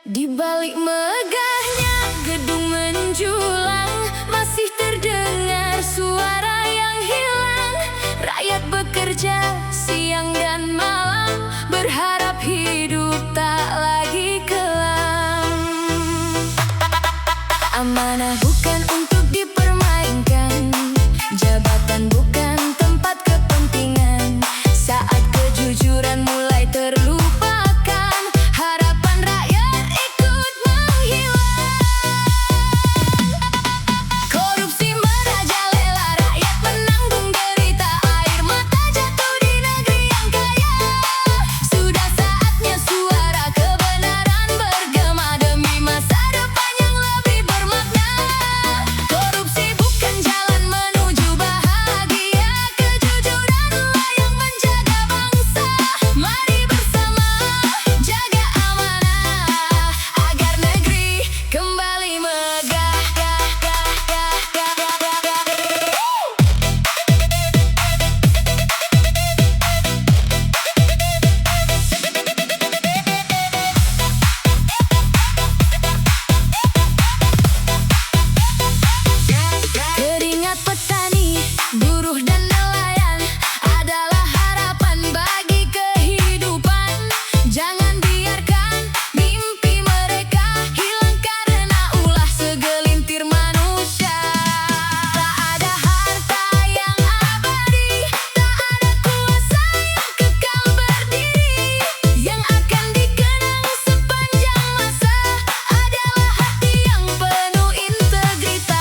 Di balik megahnya gedung menjulang, masih terdengar suara yang hilang. Rakyat bekerja siang dan malam, berharap hidup tak lagi kelam. Amanah bukan untuk dipermainkan, jabatan bukan tempat kepentingan. Saat kejujuran mulai terlupakan, harapan rakyat ikut menghilang. Korupsi merajalela, rakyat menanggung derita. Air mata jatuh di negeri yang kaya. Sudah saatnya suara kebenaran bergema demi masa depan yang lebih bermakna. Korupsi bukan jalan menuju bahagia, kejujuranlah yang menjaga bangsa. Mari bersama jaga amanah, agar negeri kembali megah. Keringat petani, buruh dan nelayan adalah harapan bagi kehidupan. Jangan biarkan mimpi mereka hilang karena ulah segelintir manusia. Tak ada harta yang abadi, tak ada kuasa yang kekal berdiri. Yang akan dikenang sepanjang masa adalah hati yang penuh integritas.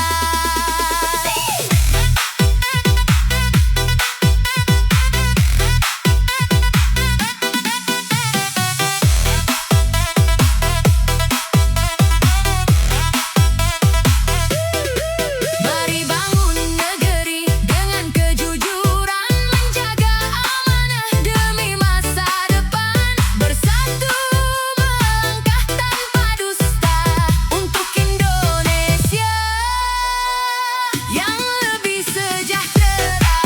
Mari bangun negeri dengan kejujuran, menjaga amanah demi masa depan. Bersatu melangkah tanpa dusta untuk Indonesia yang lebih sejahtera.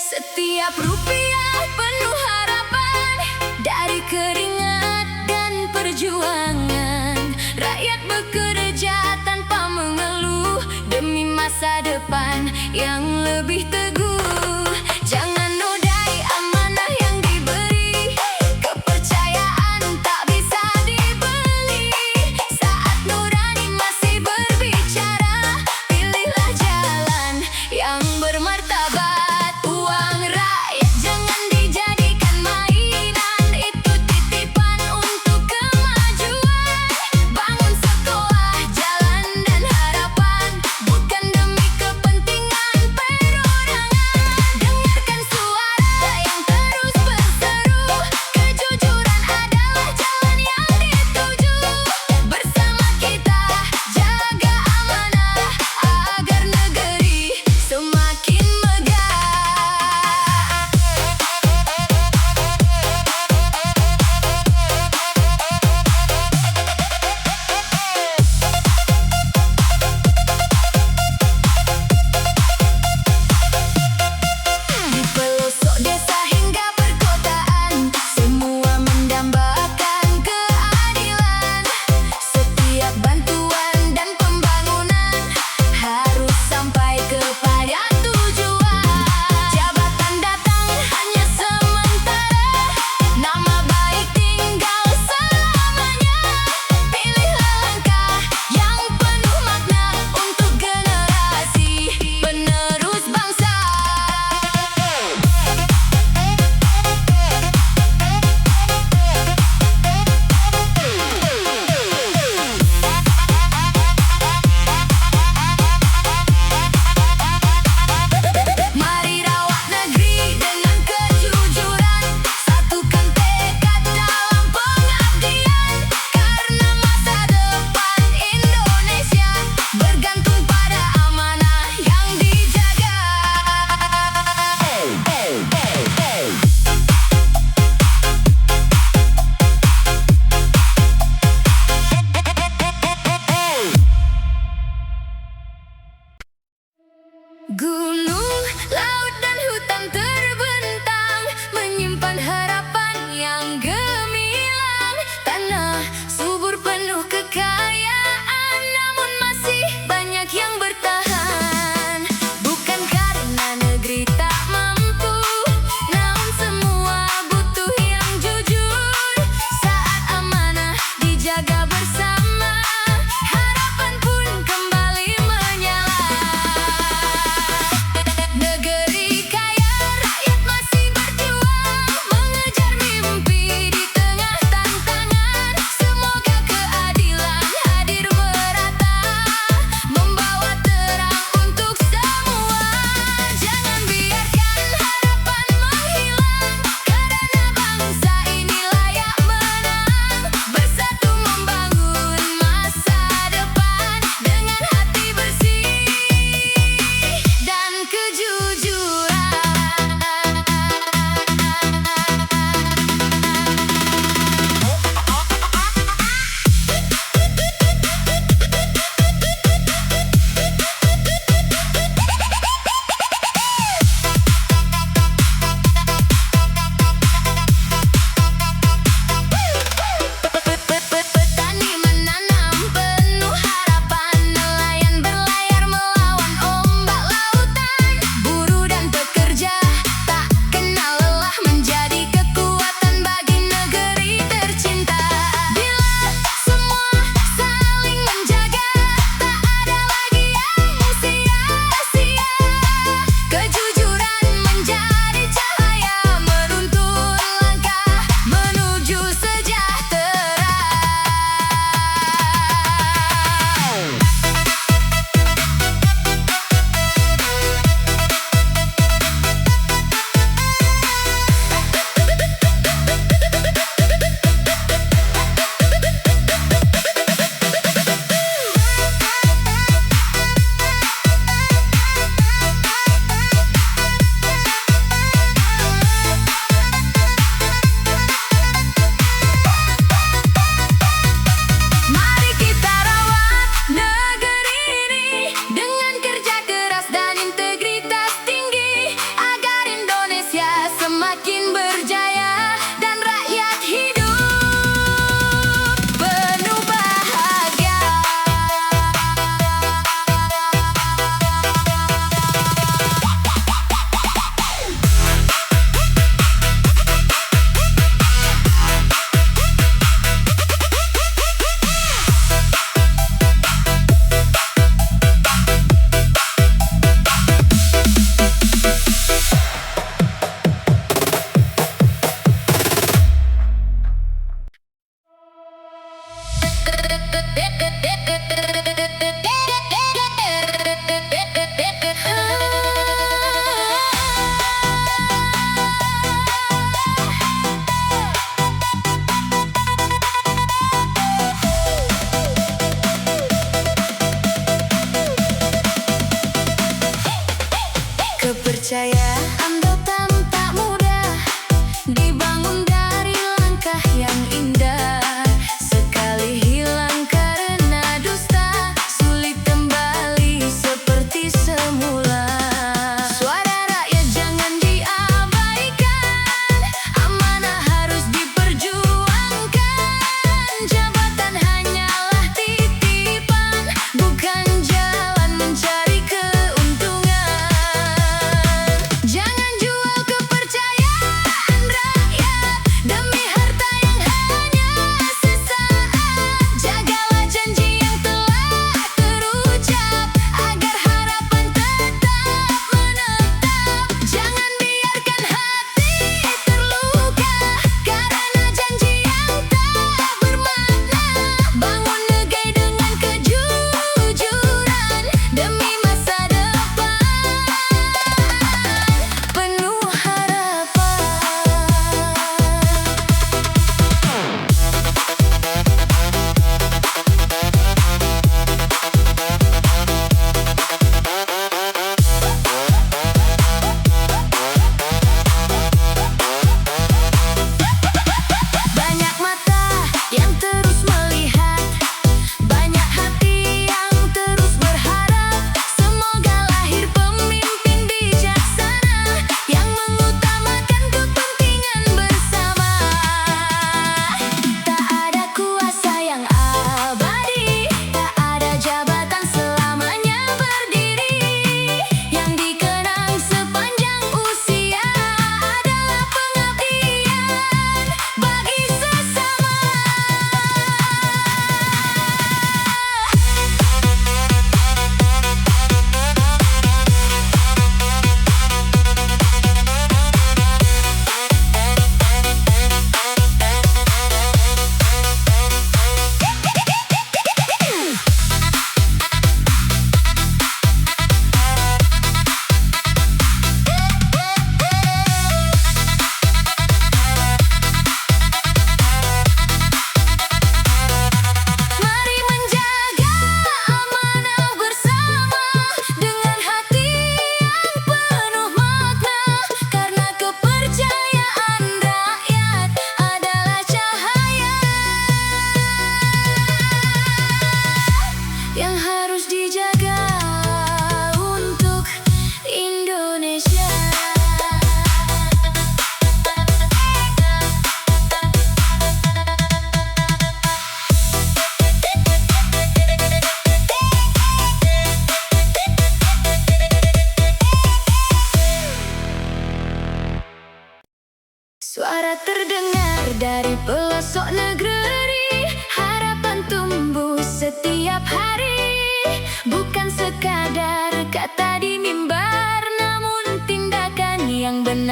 Setiap rupiah penuh harapan, dari keringat dan perjuangan. Rakyat bekerja tanpa mengeluh demi masa depan yang lebih teguh. Jangan nodai amanah yang diberi, kepercayaan tak bisa dibeli. Saat nurani masih berbicara, pilihlah jalan yang bermartabat. Uang rakyat jangan dijadikan mainan, itu titipan untuk kemajuan. Bangun sekolah, jalan dan harapan, bukan demi kepentingan perorangan.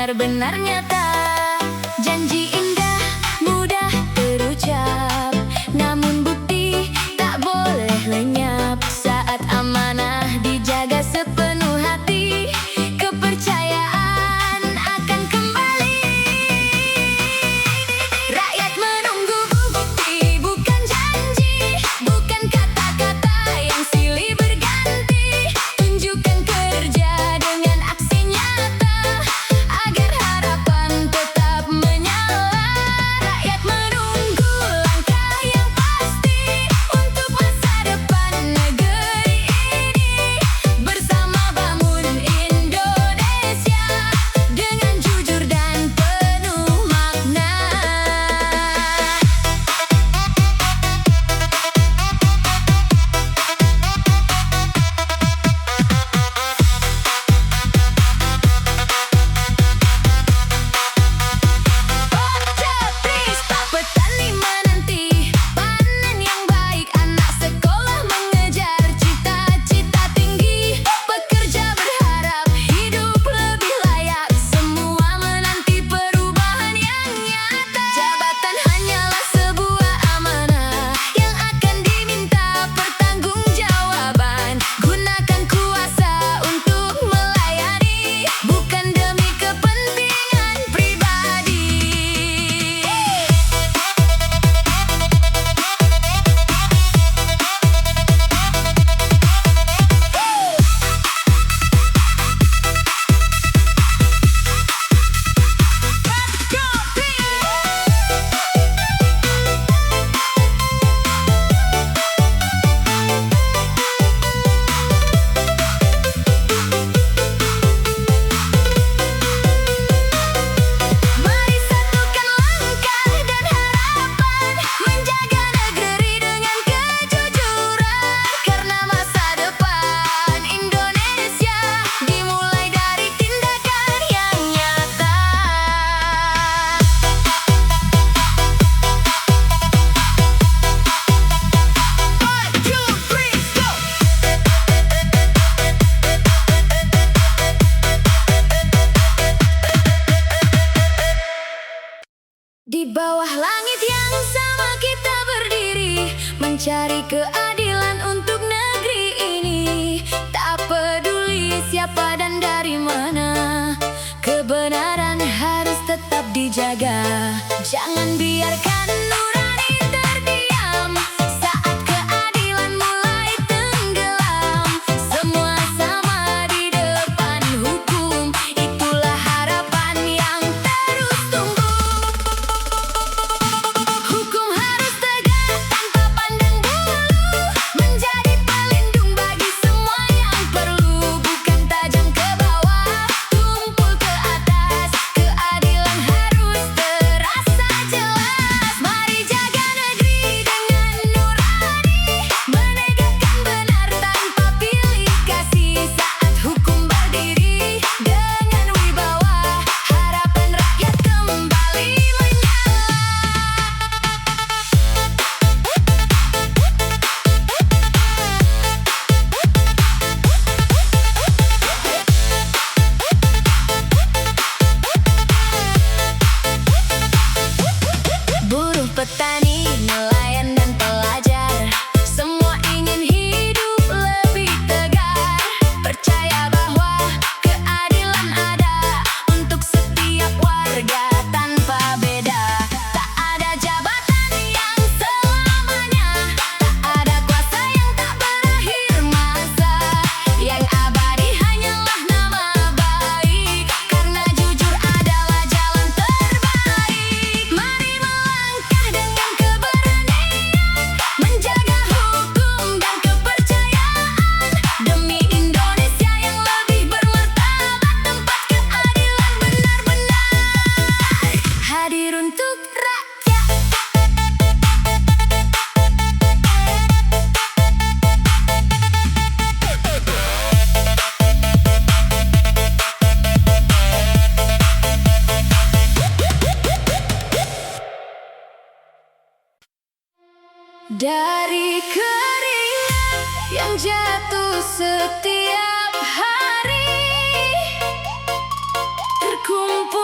benar-benar nyata. Janji indah mudah terucap, namun bukti tak boleh lenyap. Saat amanah dijaga sepenuh hati, kepercayaan akan kembali. Rakyat menunggu bukti, bukan janji, bukan kata-kata yang silih berganti. Tunjukkan kerja dengan aksi nyata, agar harapan tetap menyala. Rakyat menunggu langkah yang pasti untuk masa depan negeri ini. Bersama bangun Indonesia dengan jujur dan penuh makna. Petani menanti panen yang baik, anak sekolah mengejar cita-cita tinggi, pekerja berharap hidup lebih layak, semua menanti perubahan yang nyata. Jabatan hanyalah sebuah amanah yang akan diminta pertanggungjawaban. Gunakan kuasa untuk melayani, bukan demi kepentingan pribadi. Mari satukan langkah dan harapan, menjaga negeri dengan kejujuran. Karena masa depan Indonesia dimulai dari tindakan yang nyata. Di bawah langit yang sama kita berdiri, mencari keadilan untuk negeri ini. Tak peduli siapa dan dari mana, kebenaran harus tetap dijaga. Jangan biarkan nurani terdiam saat keadilan mulai tenggelam. Semua sama di depan hukum, itulah harapan yang terus tumbuh. Hukum harus tegak tanpa pandang bulu, menjadi pelindung bagi semua yang perlu. Bukan tajam ke bawah, tumpul ke atas, keadilan harus terasa jelas. Mari jaga negeri dengan nurani, menegakkan benar tanpa pilih kasih. Saat hukum berdiri dengan wibawa, harapan rakyat kembali menyala. Buruh, petani, nelayan dan pelajar, semua ingin hidup lebih tegar. Percaya bahwa keadilan ada untuk setiap warga tanpa beda. Tak ada jabatan yang selamanya, tak ada kuasa yang tak berakhir masa. Yang abadi hanyalah nama baik, karena jujur adalah jalan terbaik. Mari melangkah dengan keberanian, menjaga hukum dan kepercayaan, demi Indonesia yang lebih bermartabat, tempat keadilan benar-benar hadir untuk rakyat. Dari keringat yang jatuh setiap hari, terkumpul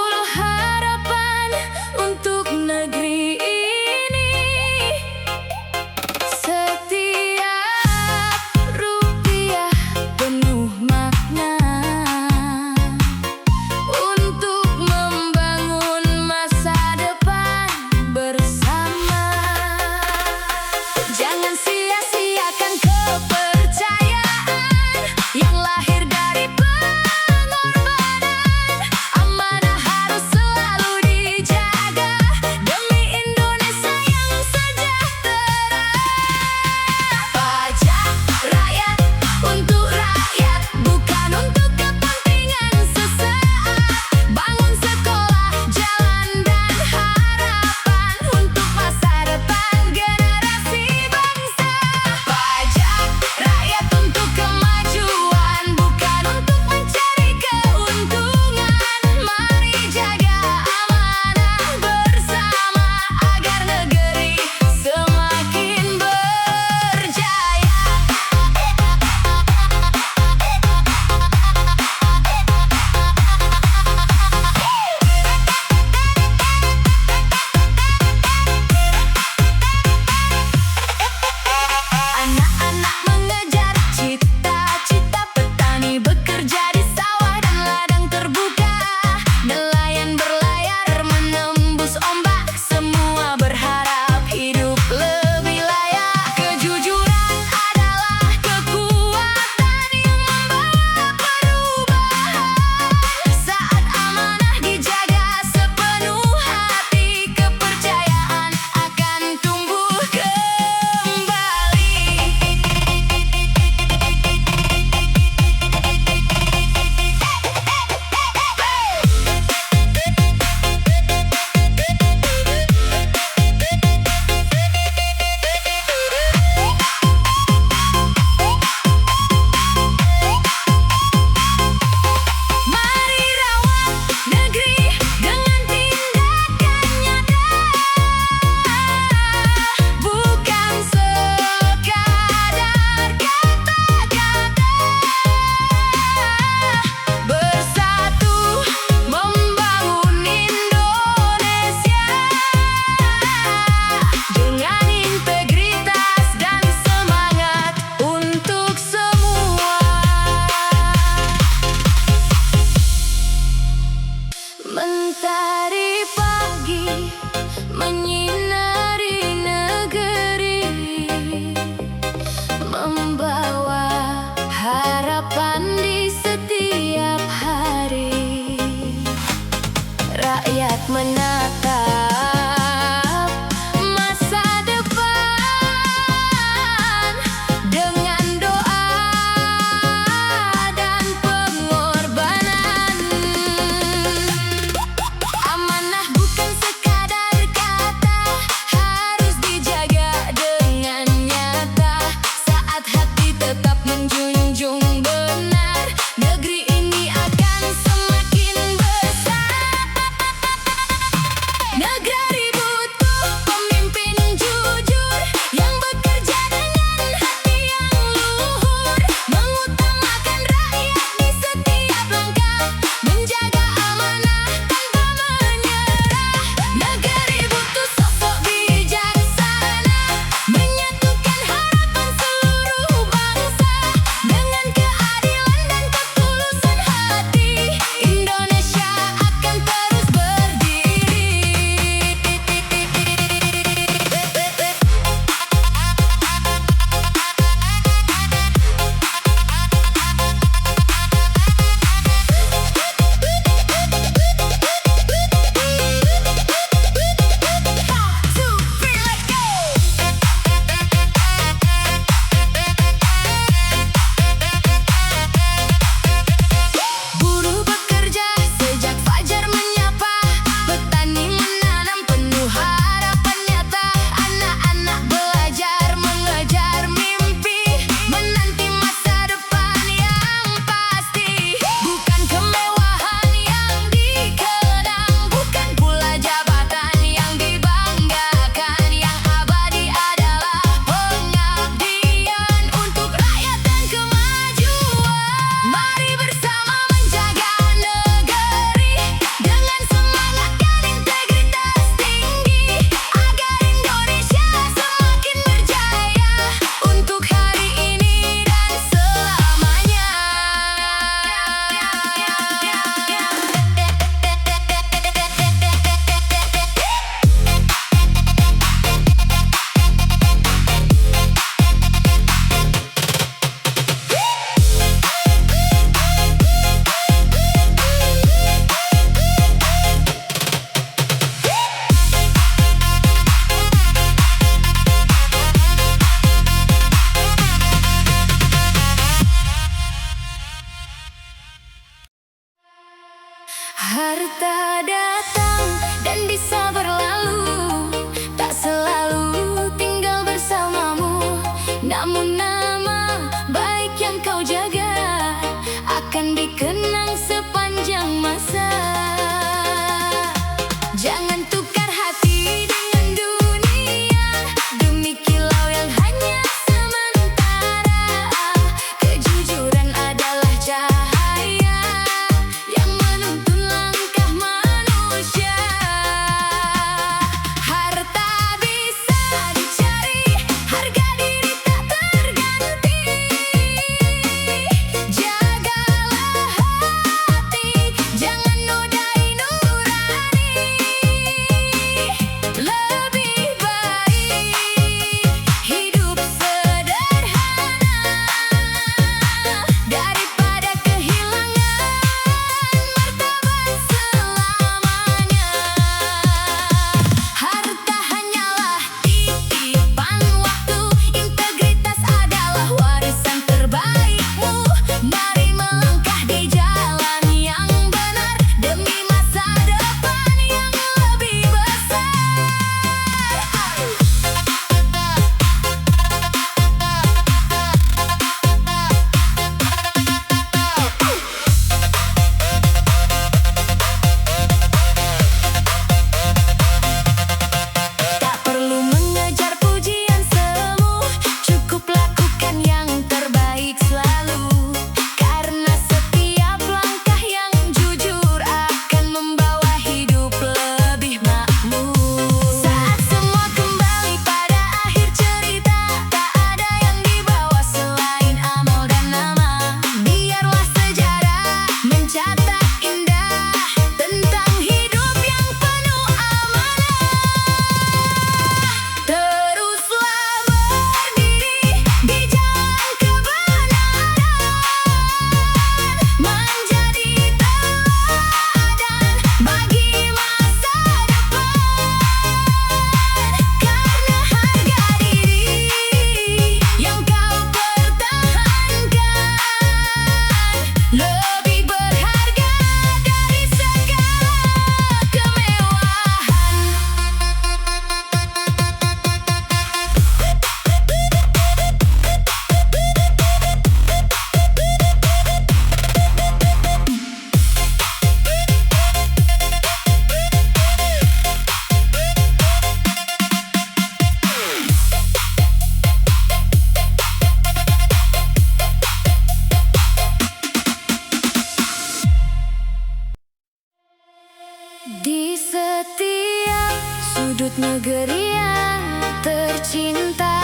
cinta.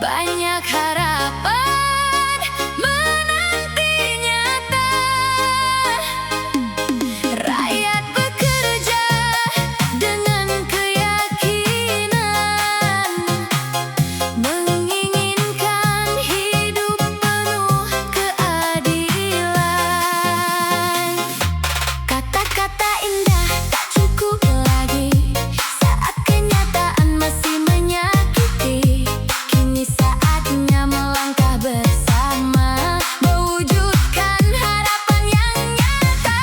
Banyak harapan menanti nyata. Rakyat bekerja dengan keyakinan, menginginkan hidup penuh keadilan. Kata-kata indah tak cukup lagi saat kenyataan masih menyakiti. Kini saatnya melangkah bersama, mewujudkan harapan yang nyata.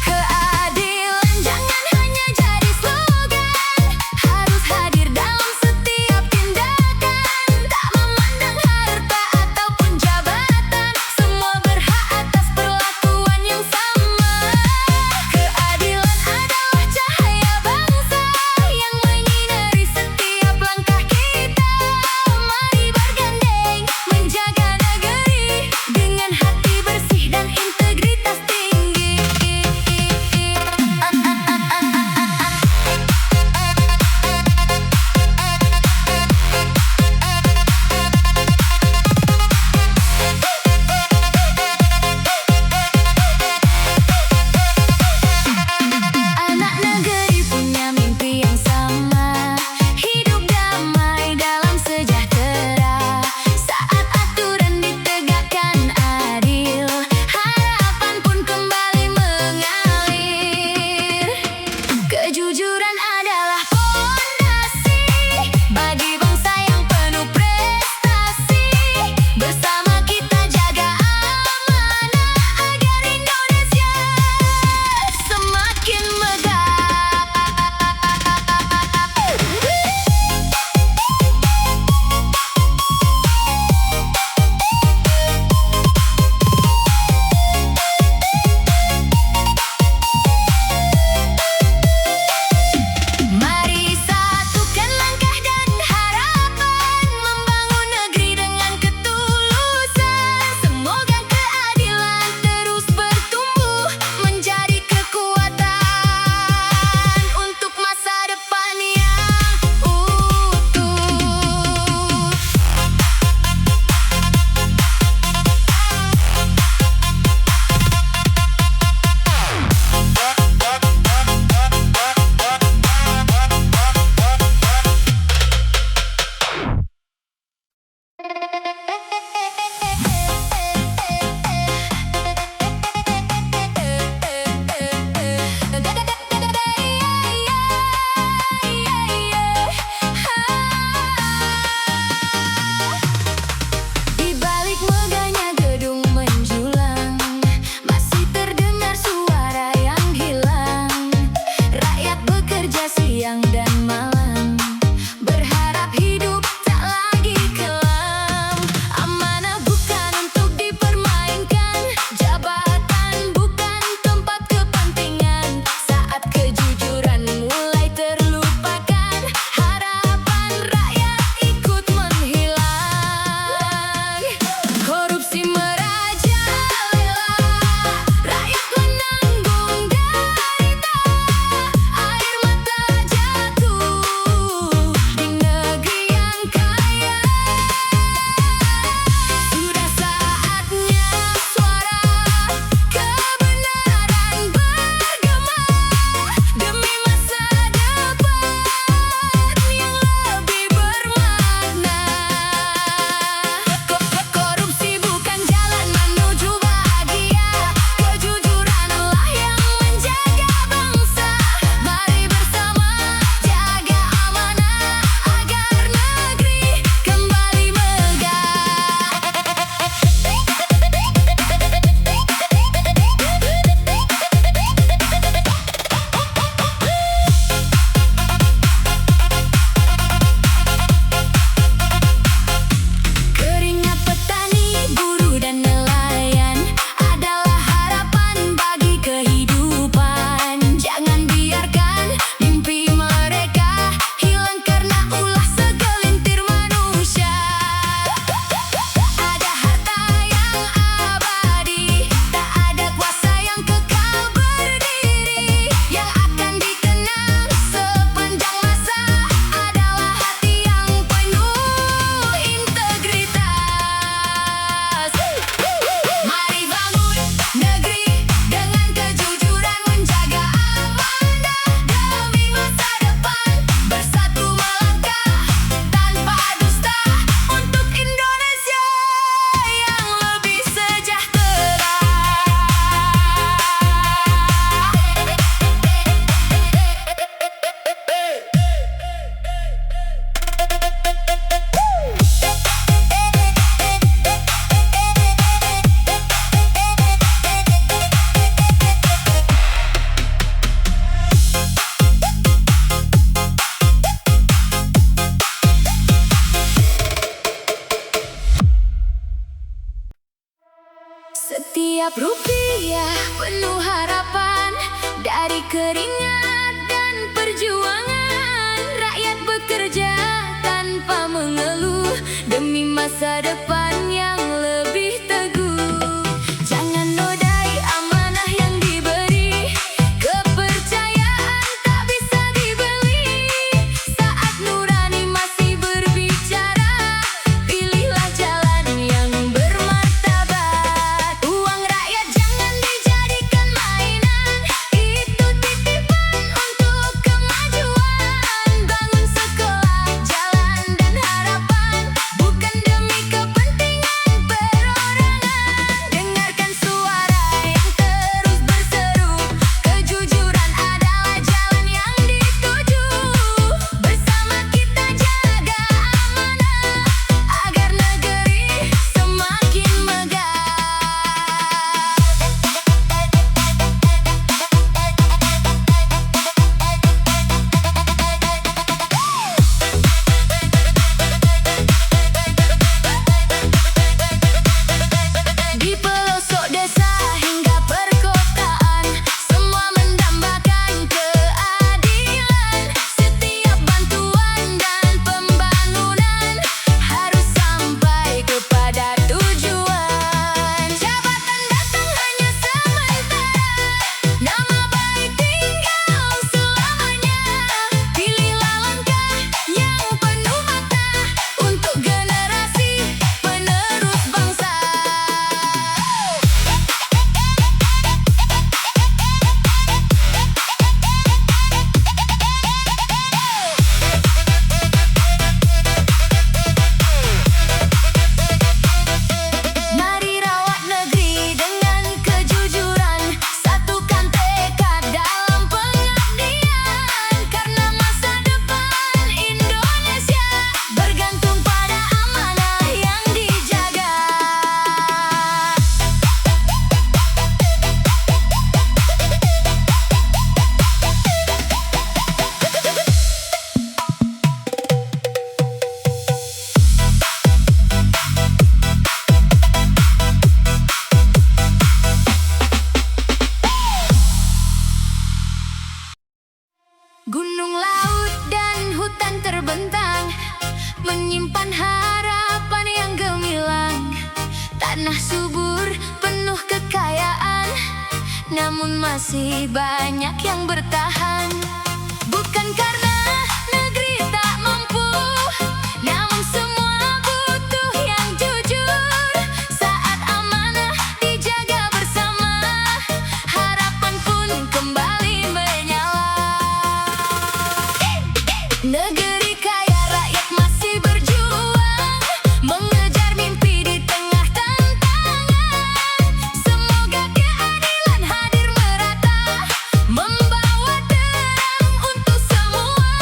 Keadilan jangan hanya jadi slogan, harus hadir dalam setiap tindakan. Tak memandang harta ataupun jabatan, semua berhak atas perlakuan yang sama. Keadilan adalah cahaya bangsa yang menyinari setiap langkah kita. Mari bergandeng menjaga negeri dengan hati bersih dan integritas tinggi. Anak negeri punya mimpi yang sama, hidup damai dalam sejahtera. Saat aturan ditegakkan adil, harapan pun kembali mengalir. Kejujuran adalah fondasi bagi bangsa yang penuh prestasi. Bersama kita jaga amanah agar Indonesia semakin megah. Mari satukan langkah dan harapan, membangun negeri dengan ketulusan. Semoga keadilan terus bertumbuh menjadi kekuatan untuk masa depan yang utuh. Di balik megahnya gedung menjulang, masih terdengar suara yang hilang. Rakyat bekerja siang dan malam, berharap hidup tak lagi kelam. Amanah bukan untuk dipermainkan, jabatan bukan tempat kepentingan. Saat kejujuran mulai terlupakan, harapan rakyat ikut menghilang. Korupsi merajalela, rakyat menanggung derita. Air mata jatuh keringat dan perjuangan, rakyat bekerja tanpa mengeluh demi masa depan yang lebih teguh. Jangan nodai amanah yang diberi, kepercayaan tak bisa dibeli. Saat nurani masih berbicara, pilihlah jalan yang bermartabat. Uang rakyat jangan dijadikan mainan, itu titipan untuk kemajuan. Bangun sekolah, jalan dan harapan, bukan demi kepentingan perorangan. Dengarkan suara yang terus berseru, kejujuran adalah jalan yang dituju. Bersama kita jaga amanah, agar negeri semakin megah. Di pelosok desa hingga perkotaan, semua mendambakan keadilan. Setiap bantuan dan pembangunan harus sampai kepada tujuan. Jabatan datang hanya sementara, nama baik tinggal selamanya. Pilihlah langkah yang penuh mata untuk generasi penerus bangsa. Mari rawat negeri dengan kejujuran, satukan tekad dalam pengabdian. Karena masa depan Indonesia bergantung pada amanah yang dijaga. Gunung, laut, dan hutan terbentang, menyimpan harapan yang gemilang. Tanah subur penuh kekayaan, namun masih banyak yang bertahan. Bukan karena negeri tak mampu, namun semua butuh yang jujur. Saat amanah dijaga bersama, harapan pun kembali menyala. Negeri kaya, rakyat masih berjuang, mengejar mimpi di tengah tantangan. Semoga keadilan hadir merata, membawa terang untuk semua.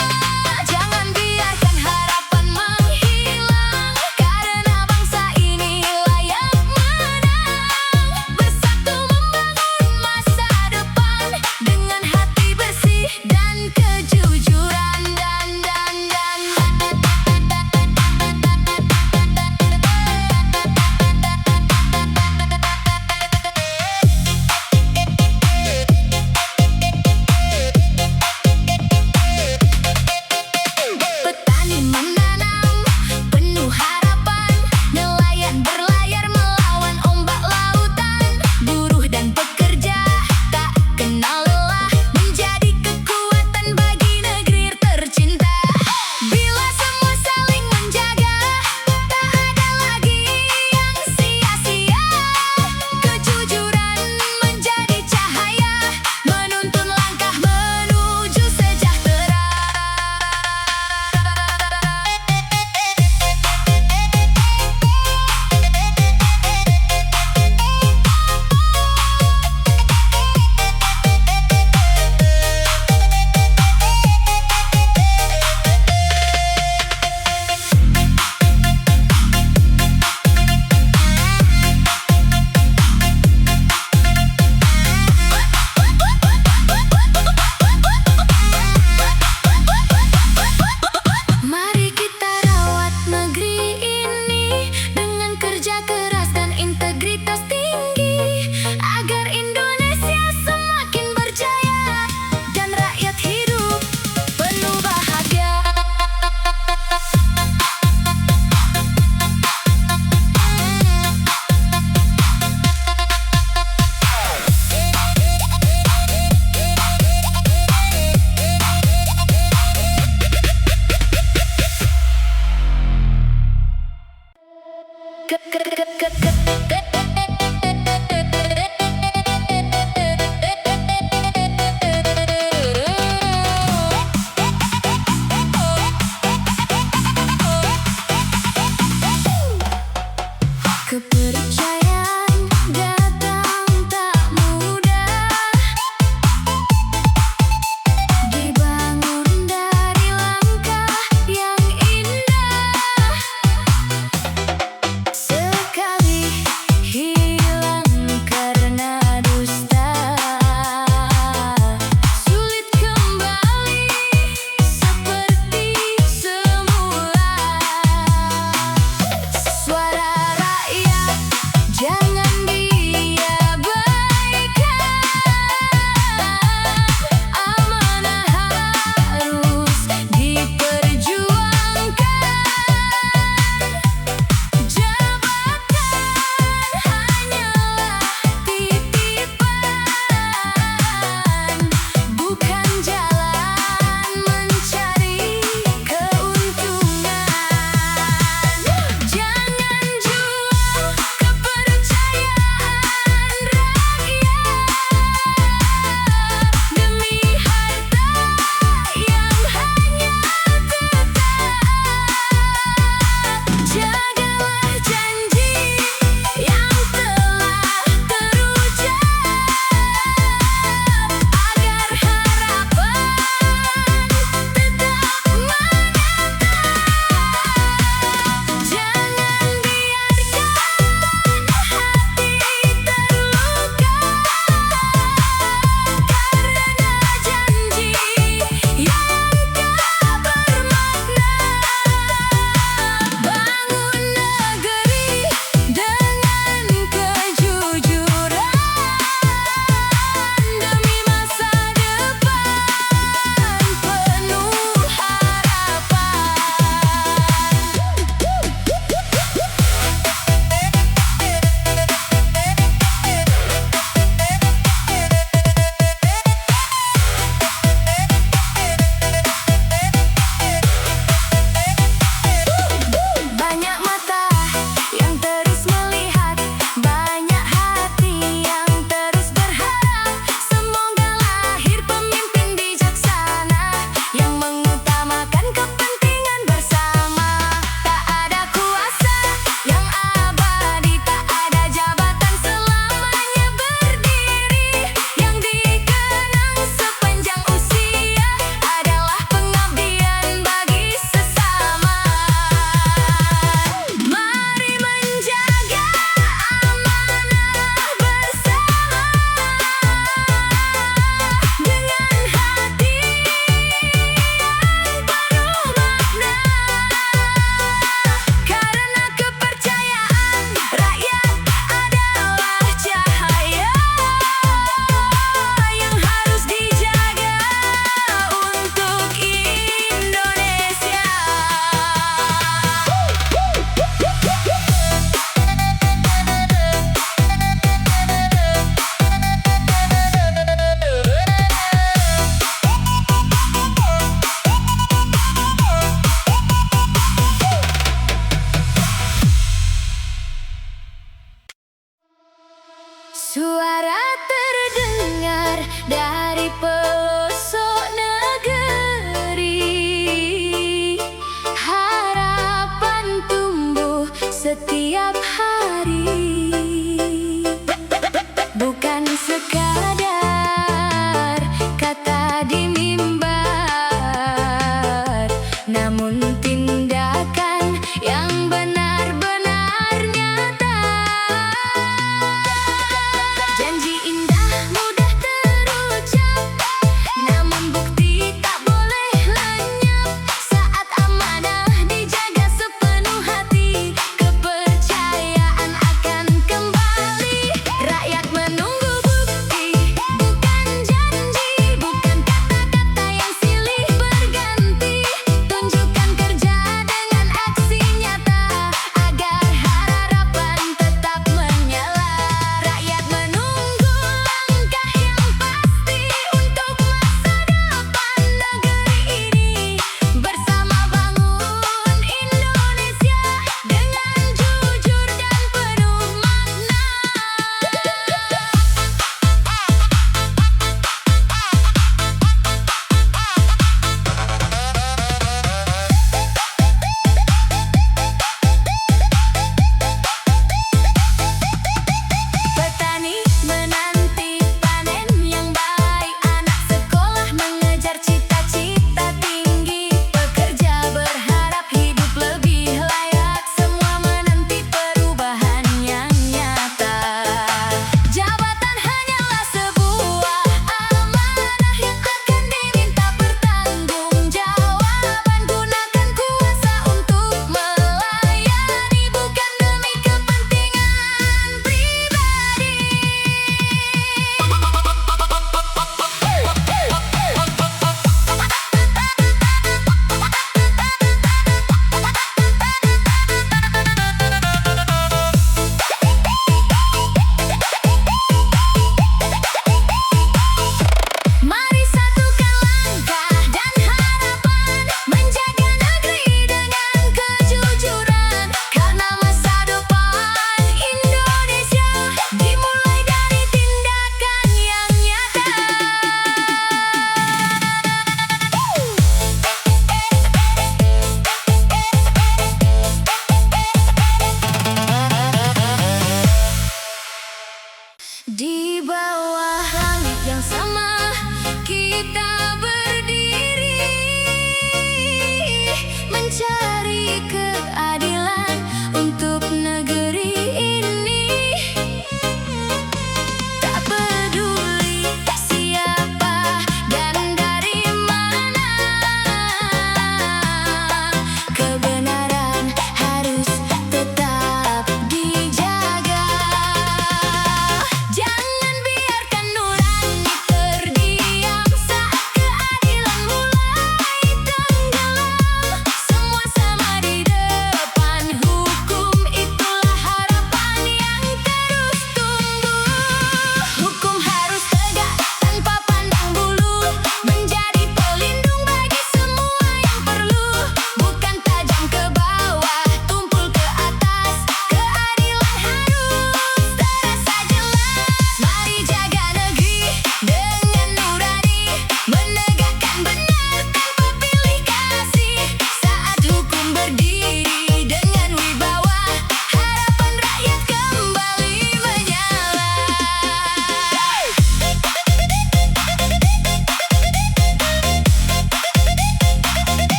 Jangan biarkan harapan menghilang, karena bangsa ini layak menang. Bersatu membangun masa depan dengan hati bersih dan kejujuran.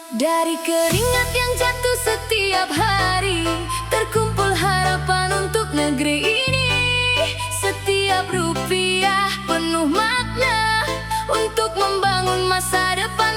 Dari keringat yang jatuh setiap hari, terkumpul harapan untuk negeri ini. Setiap rupiah penuh makna untuk membangun masa depan.